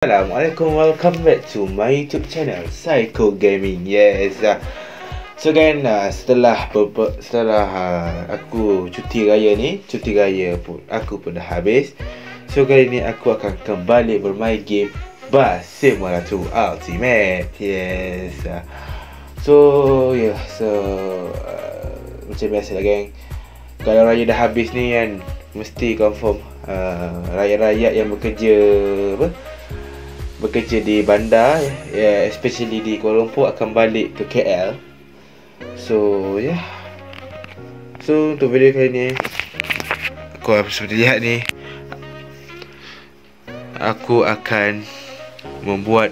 Assalamualaikum, welcome back to my YouTube channel Psycho Gaming. So kan, setelah aku cuti raya ni, cuti raya pun aku pun dah habis. So kali ni aku akan kembali bermain game Bus Simulator Ultimate. Macam biasa lah geng, kalau raya dah habis ni kan, mesti confirm rakyat-rakyat yang bekerja di bandar, especially di Kuala Lumpur, akan balik ke KL. So untuk video kali ni, kau seperti lihat ni, aku akan membuat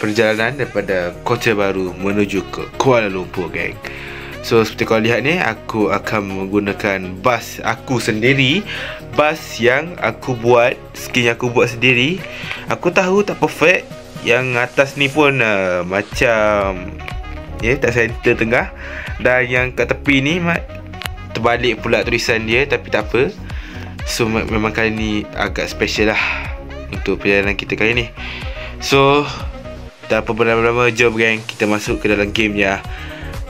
perjalanan daripada Kota Baru menuju ke Kuala Lumpur, geng. So seperti kau lihat ni, aku akan menggunakan bas aku sendiri. Bas yang aku buat, skin yang aku buat sendiri. Aku tahu tak perfect. Yang atas ni pun macam tak center tengah. Dan yang kat tepi ni terbalik pula tulisan dia, tapi tak apa. So memang kali ni agak special lah untuk perjalanan kita kali ni. So tak apa berlama-lama, jom geng, kita masuk ke dalam gamenya.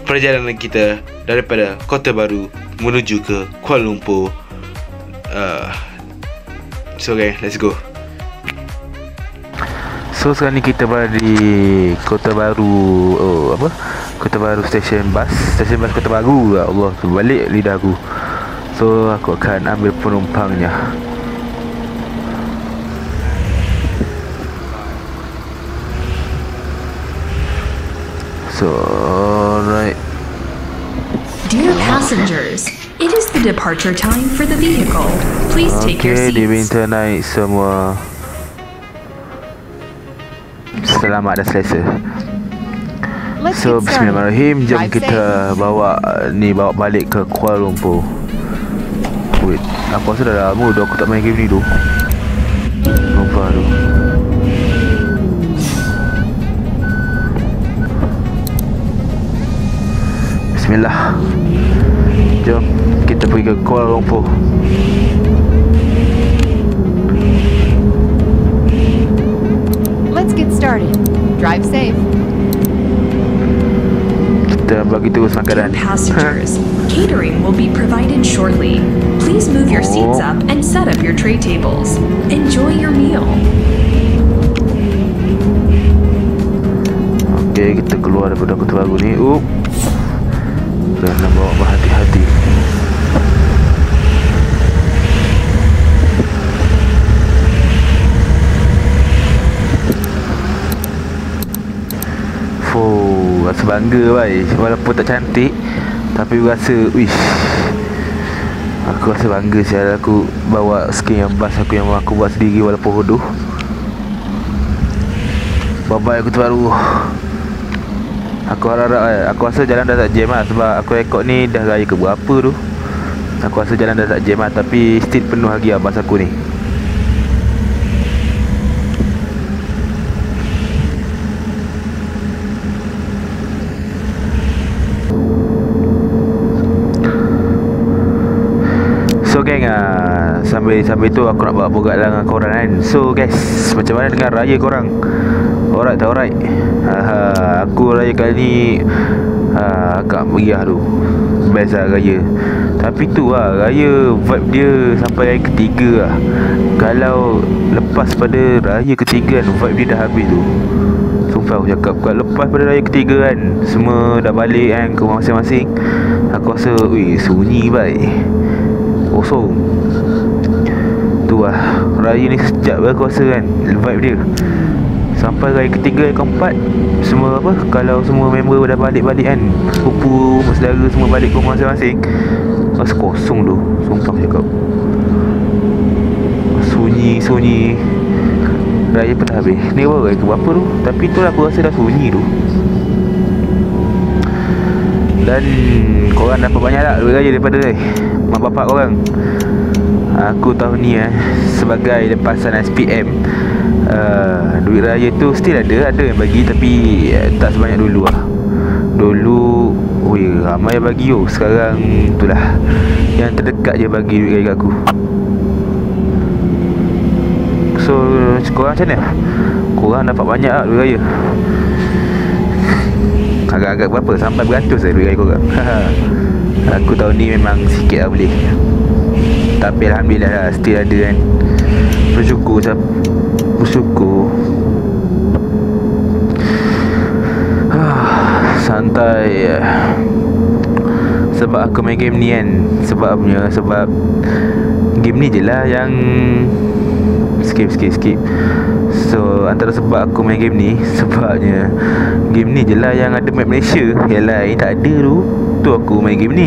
Perjalanan kita daripada Kota Baru menuju ke Kuala Lumpur. So geng, let's go. So sekarang ni kita berada di Kota Baru. Kota Baru Stesen Bas Kota Baru. Ya Allah, terbalik lidah aku. So aku akan ambil penumpangnya. So alright. Dear passengers, it is the departure time for the vehicle. Please take your seats. Diminta naik semua. Selamat dan selesa. So bismillahirrahmanirrahim. Jom kita bawa balik ke Kuala Lumpur. Wait, aku rasa dah lama dah aku tak main game ni tu. Lupa tu. Bismillah. Jom kita pergi ke Kuala Lumpur. Let's get started. Drive safe. Kita bagi terus makanan. Dear passengers, catering will be provided shortly. Please move your seats up and set up your tray tables. Enjoy your meal. Okay, kita keluar daripada Kota Baru ni. Kena bawa berhati-hati. Rasa bangga baik. Walaupun tak cantik, tapi rasa aku rasa bangga sial aku bawa skin yang bas aku yang aku buat sendiri walaupun hodoh. Bye-bye Kota Baru. Aku harap aku rasa jalan dah tak jam lah, sebab aku rekod ni dah raya ke berapa tu. Aku rasa jalan dah tak jam lah, tapi still penuh lagi lah bas aku ni. So geng, sambil tu aku nak buat bogat lah dengan korang kan. So guys, macam mana dengan raya korang? Alright tak alright? Aku raya kali ni agak meriah tu. Best lah raya. Tapi tu lah, raya vibe dia sampai raya ketiga lah. Kalau lepas pada raya ketiga kan, vibe dia dah habis tu. Sumpah aku cakap, kalau lepas pada raya ketiga kan, semua dah balik kan ke rumah masing-masing, aku rasa sunyi baik, kosong. Tu lah, raya ni sekejap lah aku rasa kan, vibe dia. Sampai raya ketiga, keempat, semua kalau semua member dah balik-balik kan, sepupu, saudara semua balik ke rumah masing-masing, rasa kosong tu. Sumpah aku cakap, sunyi. Raya pun dah habis. Ni baru raya ke berapa tu, tapi tu lah aku rasa dah sunyi tu. Dan korang dapat banyak tak duit raya daripada mak bapak korang? Aku tahun ni sebagai lepasan SPM, duit raya tu still ada yang bagi, tapi tak sebanyak dulu lah. Dulu ramai yang bagi. Sekarang itulah, yang terdekat je bagi duit raya kat aku. So korang macam mana? Korang dapat banyak tak duit raya? Agak-agak berapa? Sampai beratus lah duit raya korang. Aku tahun ni memang sikit lah boleh. Tapi Alhamdulillah lah, still ada kan. Bersyukur. Santai. Sebab aku main game ni kan. Sebab game ni je lah yang Skip. So antara sebab aku main game ni, sebabnya game ni je lah yang ada map Malaysia. Yang lain tak ada tu. Tu aku main game ni.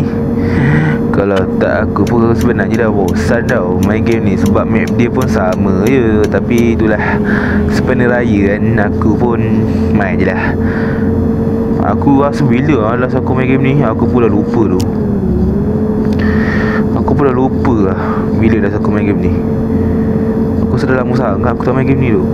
Kalau tak aku pun sebenarnya dah bosan tau main game ni. Sebab map dia pun sama je. Tapi itulah, sepanjang raya kan, aku pun main je lah. Aku rasa bila last aku main game ni, aku pun dah lupa tu. Bila dah aku main game ni. Aku sudah lama sangat aku tak main game ni tu.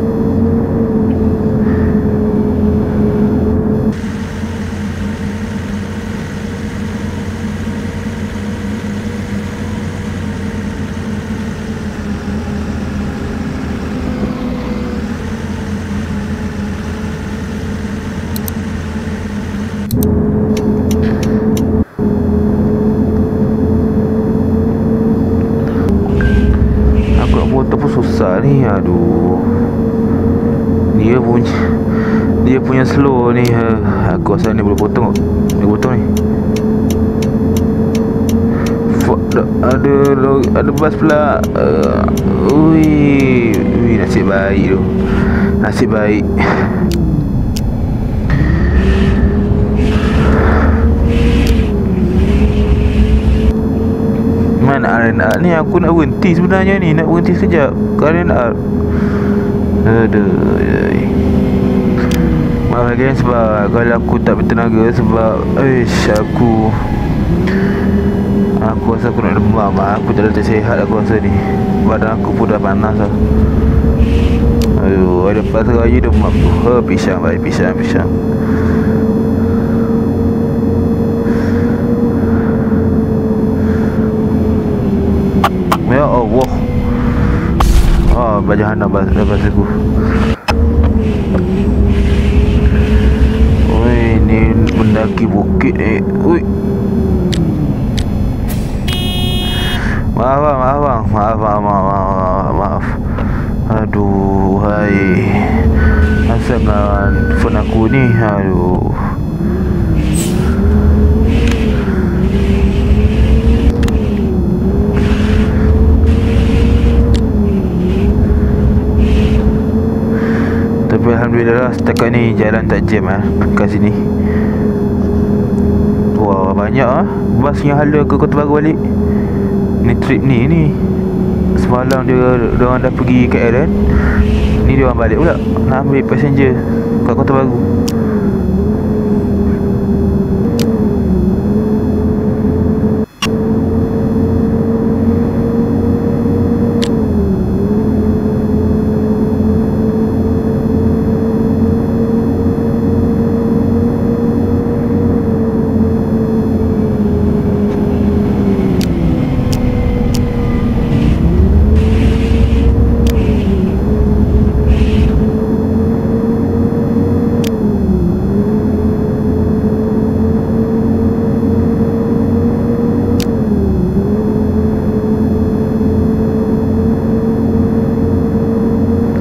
Susah ni, aduh. Dia punya slow ni. Aku rasa ni boleh potong. Ni. Fuck, ada bas pula. Ui, nasib baik tu. Nasib baik. Mana RNR ni? Aku nak berhenti sebenarnya ni. Nak berhenti sekejap ke RNR. Aduh. Maaf lagi sebab kalau aku tak bertenaga. Sebab aku rasa aku nak demam. Aku tak ada sihat aku rasa ni. Badan aku pun dah panas lah. Aduh, lepas raya demam tu. Pisang baik, pisang. Ya Allah. Bajahan bas aku. Oi, ni mendaki bukit ni. Ui. Maaf. Aduh, hai. Asal dengan phone aku ni. Aduh. Tapi Alhamdulillah setakat ni jalan tak jam kat sini. Wah, banyak bas yang hala ke Kota Baru balik. Ni trip ni. Semalam diorang dah pergi KL kan. Ni diorang balik pula nak ambil passenger kat Kota Baru.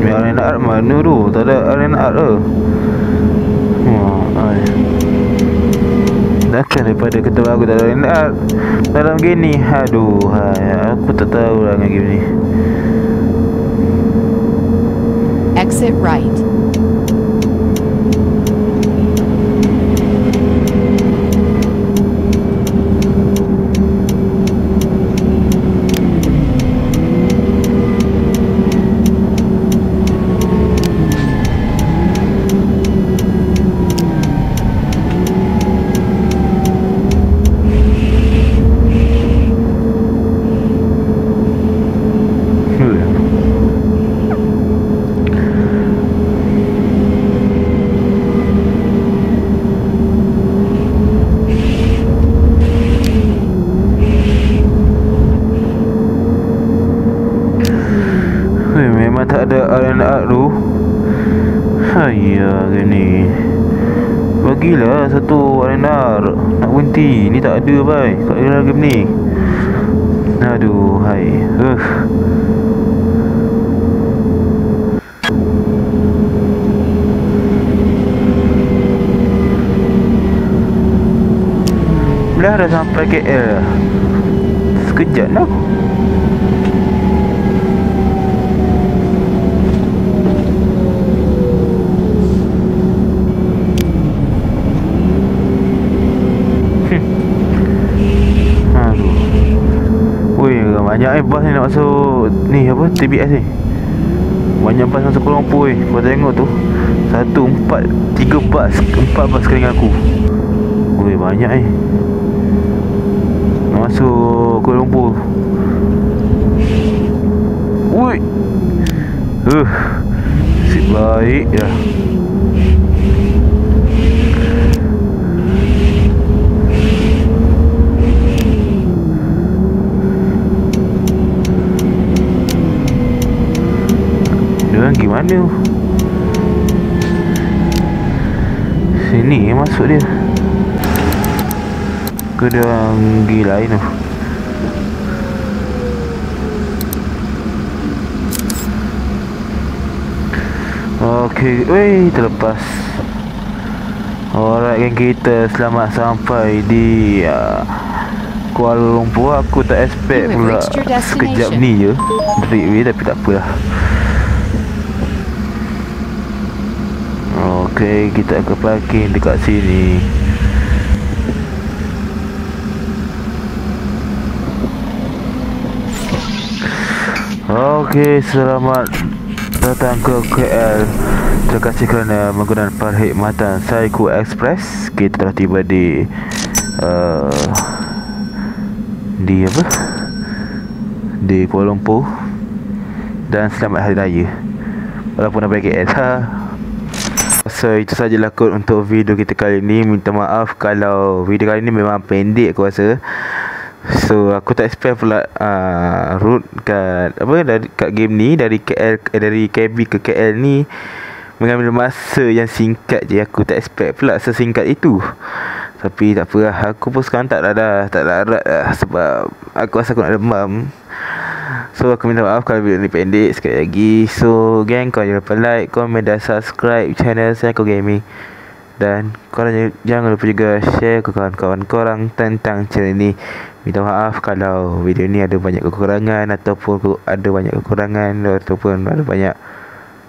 RNR mana tu? Tak ada RNR tu. Takkan daripada Kota Baru tak ada RNR dalam game ni. Aduh, aku tak tahu lah dengan game ni. Exit right. Saya gini. Bagilah satu arena nak berhenti. Ni tak ada bai kat dalam game ni. Aduh, hai. Dah sampai KL dah. Sekejap dah. Aduh. Weh, banyak bas ni nak masuk ni apa TBS ni. Banyak bas masuk Kuala Lumpur weh. Kau tengok tu. 1, 4, 3 bas, 4 bas dengan aku. Weh, banyak nak masuk Kuala Lumpur. Woi. Nasib baik dah. Diorang gimana? Sini masuk dia. Ke diorang pergi lain tu. Okey, weh, terlepas. Alright, geng, kita selamat sampai di Kuala Lumpur. Aku tak expect pula sekejap ni je break weh, tapi tak apalah. Okey, kita akan parking dekat sini. Okey, selamat datang ke KL. Terima kasih kerana menggunakan perkhidmatan Saiku Express. Kita telah tiba di apa? Di Kuala Lumpur. Dan selamat Hari Raya. Walaupun dah balik KL. So itu sajalah kot untuk video kita kali ni. Minta maaf kalau video kali ni memang pendek aku rasa. So aku tak expect pula route kat dari kat game ni dari KL dari KB ke KL ni mengambil masa yang singkat je. Aku tak expect pula sesingkat itu. Tapi tak apa lah. Aku pun sekarang tak larat dah sebab aku rasa aku nak demam. So aku minta maaf kalau video ni pendek sekali lagi. So gang, kau jangan lupa like, komen dan subscribe channel Saiku Gaming. Dan korang jangan lupa juga share ke kawan-kawan korang tentang channel ni. Minta maaf kalau video ni ada banyak kekurangan ataupun ada banyak kekurangan ataupun ada banyak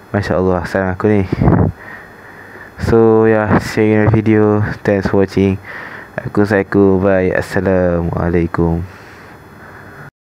Masya Allah sayang aku ni. So see you in the video. Thanks for watching. Aku Saiku. Bye. Assalamualaikum.